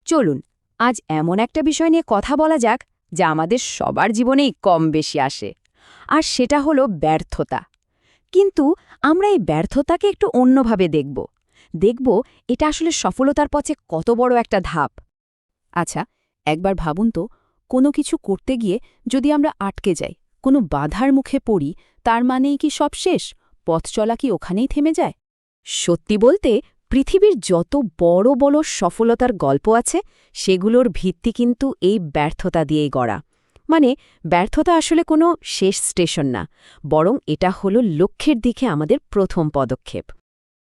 চলুন আজ এমন একটা বিষয় নিয়ে কথা বলা যাক যা আমাদের সবার জীবনেই কম বেশি আসে, আর সেটা হলো ব্যর্থতা। কিন্তু আমরা এই ব্যর্থতাকে একটু অন্যভাবে দেখব এটা আসলে সফলতার পথে কত বড় একটা ধাপ। আচ্ছা, একবার ভাবুন তো, কোনো কিছু করতে গিয়ে যদি আমরা আটকে যাই, কোনো বাধার মুখে পড়ি, তার মানেই কি সব শেষ? পথ চলা কি ওখানেই থেমে যায়? সত্যি বলতে পৃথিবীর যত বড় বড় সফলতার গল্প আছে সেগুলোর ভিত্তি কিন্তু এই ব্যর্থতা দিয়েই গড়া। মানে ব্যর্থতা আসলে কোনো শেষ স্টেশন না, বরং এটা হলো লক্ষ্যের দিকে আমাদের প্রথম পদক্ষেপ।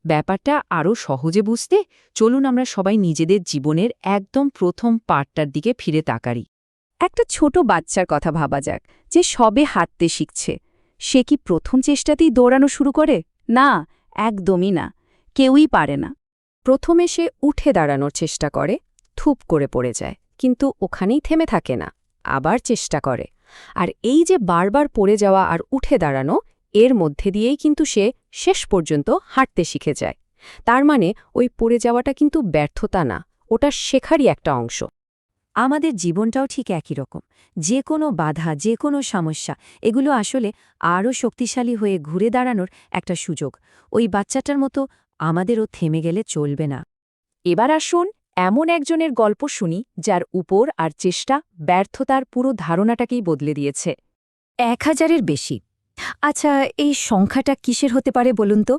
ব্যাপারটা আরও সহজে বুঝতে চলুন আমরা সবাই নিজেদের জীবনের একদম প্রথম পার্টটার দিকে ফিরে তাকাই। একটা ছোট বাচ্চার কথা ভাবা যাক, যে সবে হাঁটতে শিখছে। সে কি প্রথম চেষ্টাতেই দৌড়ানো শুরু করে? না, একদমই না। কেউই পারে না। প্রথমে সে উঠে দাঁড়ানোর চেষ্টা করে, থুপ করে পড়ে যায়, কিন্তু ওখানেই থেমে থাকে না, আবার চেষ্টা করে। আর এই যে বারবার পড়ে যাওয়া আর উঠে দাঁড়ানো, এর মধ্যে দিয়েই কিন্তু সে শেষ পর্যন্ত হাঁটতে শিখে যায়। তার মানে ওই পড়ে যাওয়াটা কিন্তু ব্যর্থতা না, ওটা শেখারই একটা অংশ। আমাদের জীবনটাও ঠিক একই রকম। যে কোনো বাধা, যে কোনো সমস্যা, এগুলো আসলে আরও শক্তিশালী হয়ে ঘুরে দাঁড়ানোর একটা সুযোগ। ওই বাচ্চাটার মতো আমাদেরও থেমে গেলে চলবে না। এবার আসুন এমন একজনের গল্প শুনি যার উপর আর চেষ্টা ব্যর্থতার পুরো ধারণাটাকেই বদলে দিয়েছে। 1000-এর বেশি। আচ্ছা, এই সংখ্যাটা কিসের হতে পারে বলুন তো?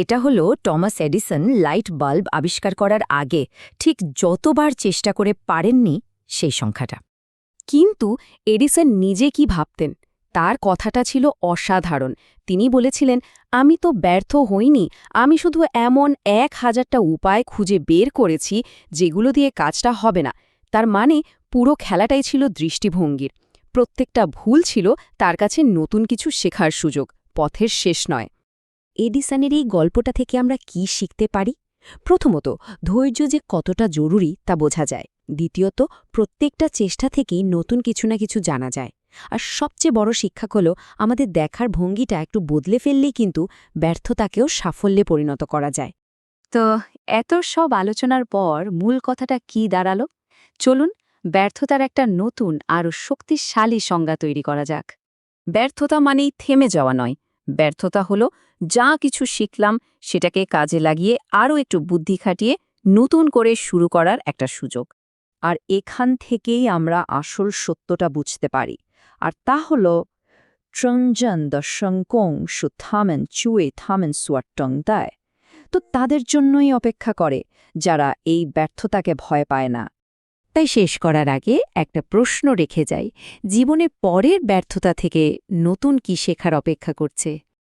এটা হলো টমাস এডিসন লাইট বাল্ব আবিষ্কার করার আগে ঠিক যতবার চেষ্টা করে পারেননি সেই সংখ্যাটা। কিন্তু এডিসন নিজে কি ভাবতেন? তার কথাটা ছিল অসাধারণ। তিনি বলেছিলেন, আমি তো ব্যর্থ হইনি, আমি শুধু এমন 1000টা উপায় খুঁজে বের করেছি যেগুলো দিয়ে কাজটা হবে না। তার মানে পুরো খেলাটাই ছিল দৃষ্টিভঙ্গির। প্রত্যেকটা ভুল ছিল তার কাছে নতুন কিছু শেখার সুযোগ, পথের শেষ নয়। এডিসনের এই গল্পটা থেকে আমরা কি শিখতে পারি? প্রথমত, ধৈর্য যে কতটা জরুরি তা বোঝা যায়। দ্বিতীয়ত, প্রত্যেকটা চেষ্টা থেকেই নতুন কিছু না কিছু জানা যায়। আর সবচেয়ে বড় শিক্ষা হলো, আমাদের দেখার ভঙ্গিটা একটু বদলে ফেললেই কিন্তু ব্যর্থতাকেও সাফল্যে পরিণত করা যায়। তো এত সব আলোচনার পর মূল কথাটা কি দাঁড়ালো? চলুন ব্যর্থতার একটা নতুন আরও শক্তিশালী সংজ্ঞা তৈরি করা যাক। ব্যর্থতা মানেই থেমে যাওয়া নয়। ব্যর্থতা হলো যা কিছু শিখলাম সেটাকে কাজে লাগিয়ে আরও একটু বুদ্ধি খাটিয়ে নতুন করে শুরু করার একটা সুযোগ। আর এখান থেকেই আমরা আসল সত্যটা বুঝতে পারি। আর তা হল ট্রংজন দশংকং সুথামেন চুয়ে থামেন সুয়াটং দায়। তো তাদের জন্যই অপেক্ষা করে যারা এই ব্যর্থতাকে ভয় পায় না। তাই শেষ করার আগে একটা প্রশ্ন রেখে যাই, জীবনে পরের ব্যর্থতা থেকে নতুন কি শেখার অপেক্ষা করছে?